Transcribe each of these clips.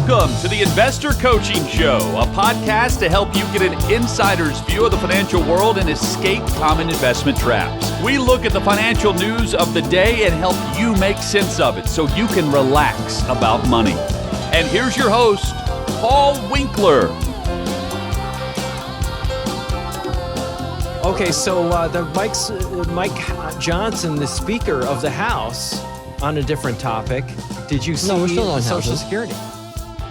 Welcome to the Investor Coaching Show, a podcast to help you get an insider's view of the financial world and escape common investment traps. We look at the financial news of the day and help you make sense of it so you can relax about money. And here's your host, Paul Winkler. Okay, so Mike Johnson, the Speaker of the House, on a different topic. Did you see we're still on Social Security?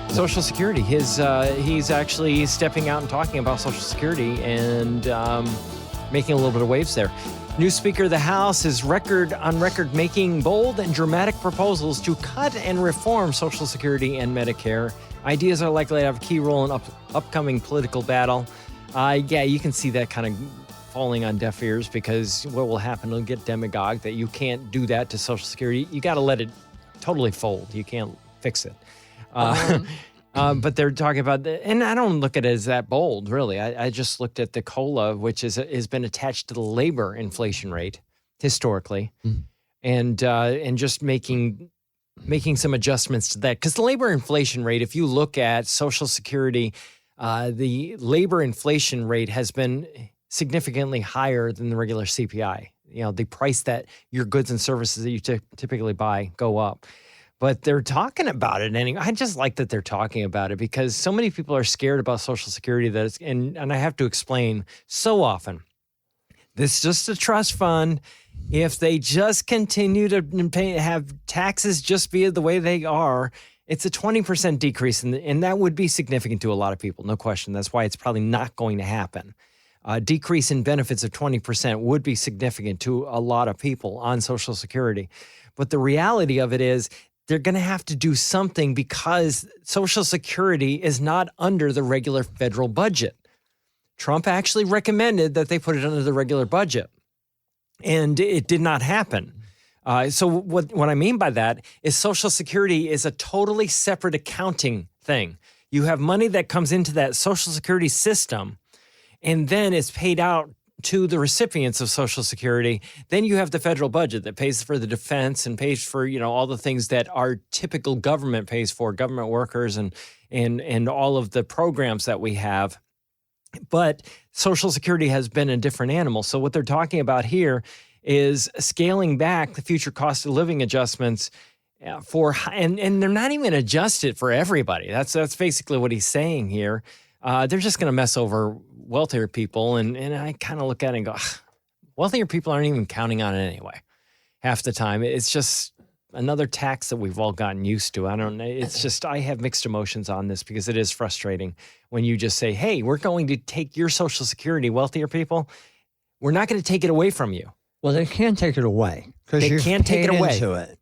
Social Security. He's actually stepping out and talking about Social Security and making a little bit of waves there. New Speaker of the House is on record making bold and dramatic proposals to cut and reform Social Security and Medicare. Ideas are likely to have a key role in upcoming political battle. You can see that kind of falling on deaf ears, because what will happen, it'll get demagogued that you can't do that to Social Security. You got to let it totally fold. You can't fix it. But they're talking about, and I don't look at it as that bold, really. I just looked at the COLA, which has been attached to the labor inflation rate historically, and just making some adjustments to that. Because the labor inflation rate, if you look at Social Security, the labor inflation rate has been significantly higher than the regular CPI. You know, the price that your goods and services that you typically buy go up. But they're talking about it anyway. I just like that they're talking about it, because so many people are scared about Social Security that and I have to explain so often, this is just a trust fund. If they just continue to have taxes just be the way they are, it's a 20% decrease, and that would be significant to a lot of people, no question. That's why it's probably not going to happen. A decrease in benefits of 20% would be significant to a lot of people on Social Security. But the reality of it is they're going to have to do something, because Social Security is not under the regular federal budget. Trump actually recommended that they put it under the regular budget, and it did not happen. So what I mean by that is Social Security is a totally separate accounting thing. You have money that comes into that Social Security system, and then it's paid out to the recipients of Social Security. Then you have the federal budget that pays for the defense and pays for, all the things that our typical government pays for, government workers and all of the programs that we have. But Social Security has been a different animal. So what they're talking about here is scaling back the future cost of living adjustments and they're not even adjusted for everybody. That's basically what he's saying here. They're just going to mess over wealthier people. And I kind of look at it and go, wealthier people aren't even counting on it anyway. Half the time. It's just another tax that we've all gotten used to. I don't know. It's just, I have mixed emotions on this, because it is frustrating when you just say, hey, we're going to take your Social Security, wealthier people. We're not going to take it away from you. Well, they can't take it away, because they can't take it away. Into it.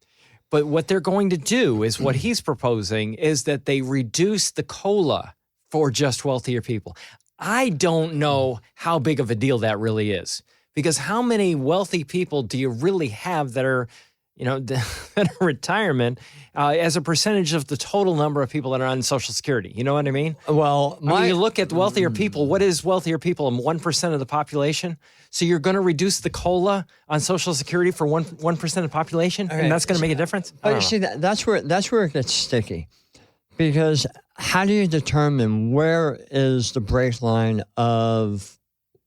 But what they're going to do is what he's proposing is that they reduce the COLA for just wealthier people. I don't know how big of a deal that really is, because how many wealthy people do you really have that are, that are retirement as a percentage of the total number of people that are on Social Security? You know what I mean? Well, you look at the wealthier people. What is wealthier people? 1% of the population. So you're going to reduce the COLA on Social Security for 1% of the population, right, and that's going to make a difference? But you see, that's where it gets sticky. Because how do you determine where is the break line of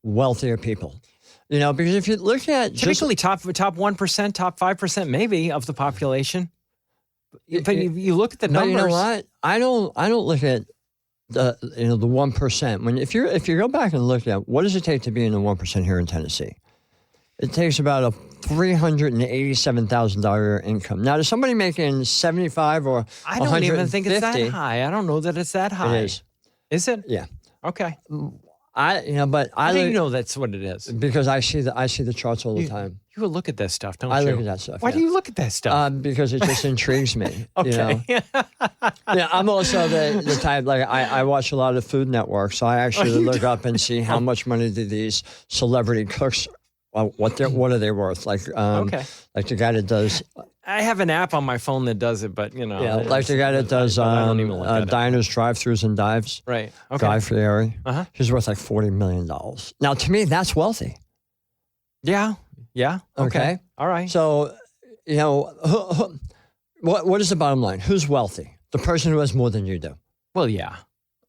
wealthier people? Because if you look at typically top 1%, top 5% maybe of the population. But you look at the numbers. But you know what? I don't look at the 1%. If you go back and look at what does it take to be in the 1% here in Tennessee? It takes about a $387,000 income. Now, to somebody making 75 or I don't even think it's that high. I don't know that it's that high. It is. Is it? Yeah. Okay. How do you know that's what it is? Because I see the charts all the time. You look at that stuff, don't you? I look at that stuff. Why do you look at that stuff? Because it just intrigues me. Okay. I'm also the type, I watch a lot of Food Network, so I actually look up and see how much money do these celebrity cooks. What are they worth? Like the guy that does. I have an app on my phone that does it, but like the guy that does diners, drive-throughs, and dives. Right. Okay. Guy Fieri. He's worth like $40 million. Now, to me, that's wealthy. Yeah. Yeah. Okay. All right. So, what is the bottom line? Who's wealthy? the person who has more than you do. Well, yeah.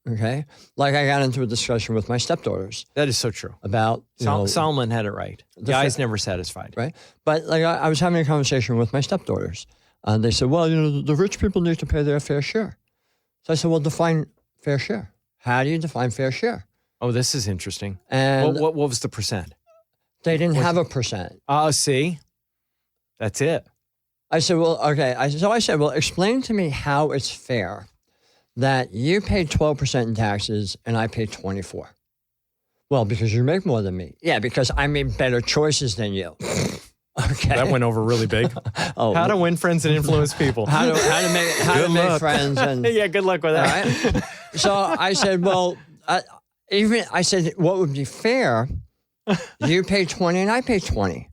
Okay? Like I got into a discussion with my stepdaughters. That is so true. About, Solomon had it right. The guy's never satisfied. Right? But like I was having a conversation with my stepdaughters. And they said, well, the rich people need to pay their fair share. So I said, well, define fair share. How do you define fair share? Oh, this is interesting. And what was the percent? They didn't have a percent. Oh, see? That's it. I said, well, okay. So I said, well, explain to me how it's fair that you pay 12% in taxes and I pay 24%. Well, because you make more than me. Yeah, because I made better choices than you. Okay. That went over really big. How to win friends and influence people. How to make friends. And yeah, good luck with that. Right? So I said, well, I said, what would be fair? You pay 20 and I pay 20.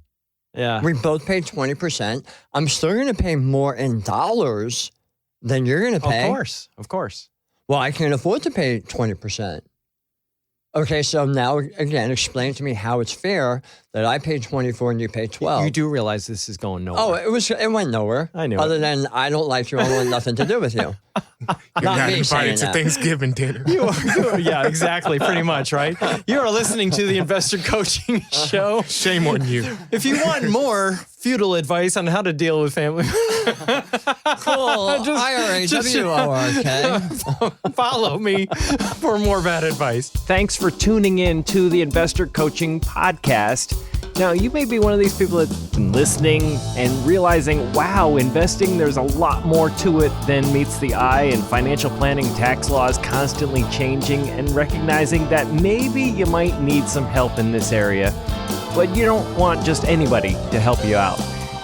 Yeah. We both pay 20%. I'm still going to pay more in dollars than you're going to pay. Of course. Well, I can't afford to pay 20%. Okay, so now, again, explain to me how it's fair that I pay 24 and you pay 12. You do realize this is going nowhere. Oh, it went nowhere. I knew Other it. than I don't like you, I want nothing to do with you. You're not invited to Thanksgiving dinner. You are, yeah, exactly, pretty much, right? You are listening to the Investor Coaching Show. Shame on you. If you want more futile advice on how to deal with family, Cool. IRA, follow me for more bad advice. Thanks for tuning in to the Investor Coaching Podcast. Now, you may be one of these people that's been listening and realizing, wow, investing, there's a lot more to it than meets the eye, and financial planning, tax laws constantly changing, and recognizing that maybe you might need some help in this area, but you don't want just anybody to help you out.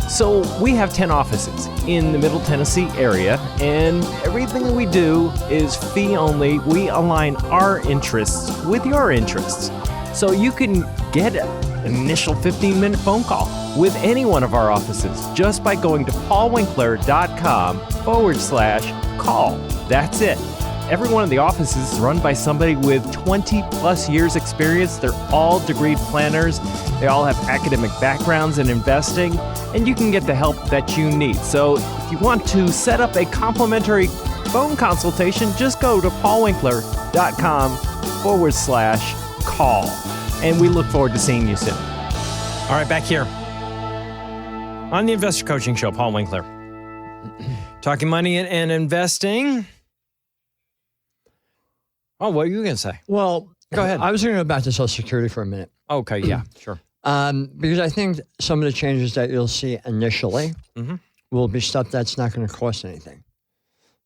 So we have 10 offices in the Middle Tennessee area, and everything that we do is fee only. We align our interests with your interests. So you can get an initial 15-minute phone call with any one of our offices just by going to paulwinkler.com/call. That's it. Every one of the offices is run by somebody with 20 plus years experience. They're all degreed planners. They all have academic backgrounds in investing, and you can get the help that you need. So if you want to set up a complimentary phone consultation, just go to paulwinkler.com/call. And we look forward to seeing you soon. All right, back here on the Investor Coaching Show, Paul Winkler. Talking money and investing. Oh, what are you going to say? Well, go ahead. I was going to go back to Social Security for a minute. Okay, yeah, sure. Because I think some of the changes that you'll see initially will be stuff that's not going to cost anything.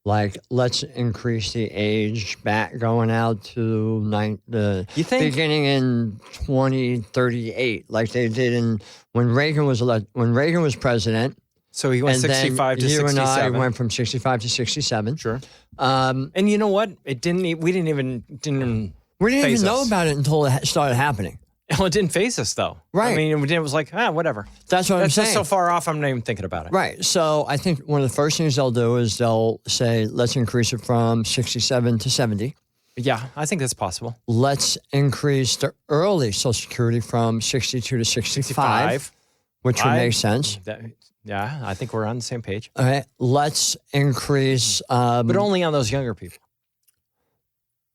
Like, let's increase the age back going out to beginning in 2038, like they did when Reagan was president. So he went 65 to 67. You and I went from 65 to 67. Sure. And you know what? We didn't even know about it until it started happening. Well, it didn't phase us, though. Right. I mean, it was like, whatever. That's what I'm saying. That's just so far off, I'm not even thinking about it. Right. So I think one of the first things they'll do is they'll say, let's increase it from 67 to 70. Yeah, I think that's possible. Let's increase the early Social Security from 62 to 65. Which would make sense. Yeah, I think we're on the same page. All right. Let's increase. But only on those younger people.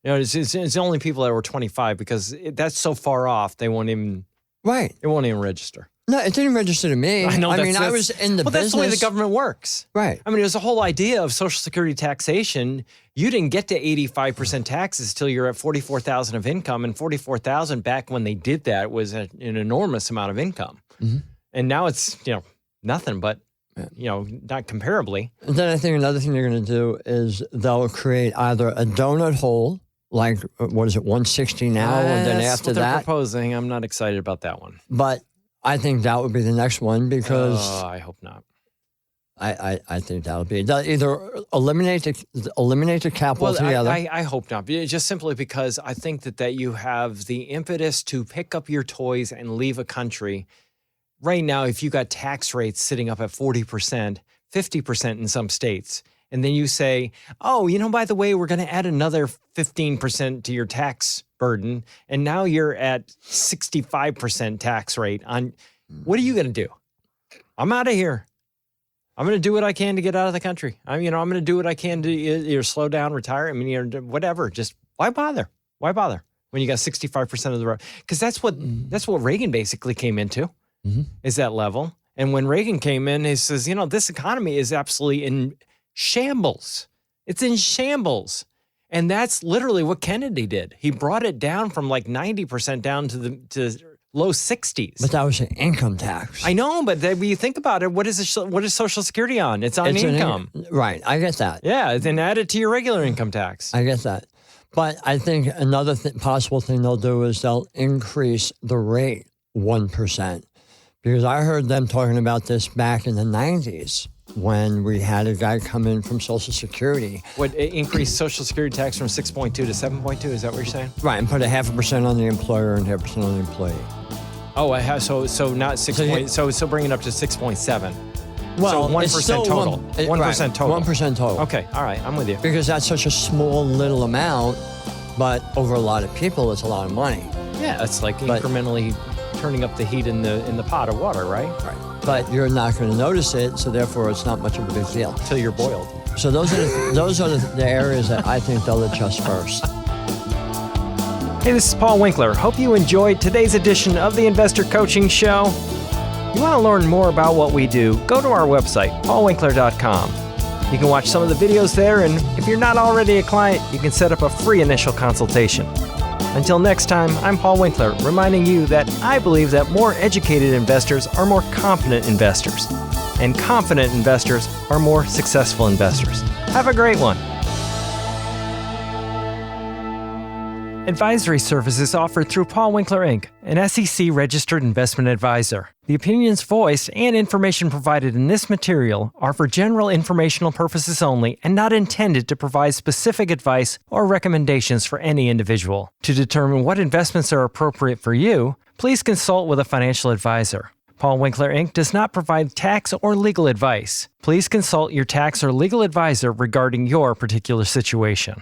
You know, it's only people that were 25 because that's so far off, they won't even. Right. It won't even register. No, it didn't register to me. I know. I was in the business. That's the way the government works. Right. I mean, it was the whole idea of Social Security taxation. You didn't get to 85% taxes till you're at 44,000 of income, and 44,000 back when they did that was an enormous amount of income. Mm-hmm. And now it's nothing, but not comparably. And then I think another thing they're going to do is they'll create either a donut hole. Like, what is it, 160 now? And then after they're that. Proposing. I'm not excited about that one. But I think that would be the next one because. I hope not. I think that would be. They'll either eliminate the cap altogether. I hope not. Just simply because I think that you have the impetus to pick up your toys and leave a country. Right now, if you got tax rates sitting up at 40%, 50% in some states, and then you say, oh, by the way, we're going to add another 15% to your tax burden, and now you're at 65% tax rate on, what are you going to do? I'm out of here. I'm going to do what I can to get out of the country. I'm going to do what I can to either slow down, retire. I mean, whatever. Just why bother? Why bother when you got 65% of the road? Because that's what Reagan basically came into, is that level. And when Reagan came in, he says, this economy is absolutely in shambles. It's in shambles. And that's literally what Kennedy did. He brought it down from like 90% down to low 60s. But that was an income tax. I know, but when you think about it, what is Social Security on? It's on income. Right, I get that. Yeah, then add it to your regular income tax. I get that. But I think another possible thing they'll do is they'll increase the rate 1%. Because I heard them talking about this back in the 90s when we had a guy come in from Social Security. What, increase Social Security tax from 6.2 to 7.2? Is that what you're saying? Right, and put 0.5% on the employer and 0.5% on the employee. Oh, I have, so not 6. So bring it up to 6.7. Well, so 1% total. 1% total. 1% total. Okay, all right, I'm with you. Because that's such a small little amount, but over a lot of people, it's a lot of money. Yeah, it's like incrementally turning up the heat in the pot of water, right? Right. But you're not going to notice it, so therefore it's not much of a big deal. Until you're boiled. So those are the areas that I think they'll adjust first. Hey, this is Paul Winkler. Hope you enjoyed today's edition of the Investor Coaching Show. You want to learn more about what we do, go to our website, paulwinkler.com. You can watch some of the videos there, and if you're not already a client, you can set up a free initial consultation. Until next time, I'm Paul Winkler, reminding you that I believe that more educated investors are more confident investors, and confident investors are more successful investors. Have a great one. Advisory services offered through Paul Winkler, Inc., an SEC-registered investment advisor. The opinions voiced and information provided in this material are for general informational purposes only and not intended to provide specific advice or recommendations for any individual. To determine what investments are appropriate for you, please consult with a financial advisor. Paul Winkler, Inc. does not provide tax or legal advice. Please consult your tax or legal advisor regarding your particular situation.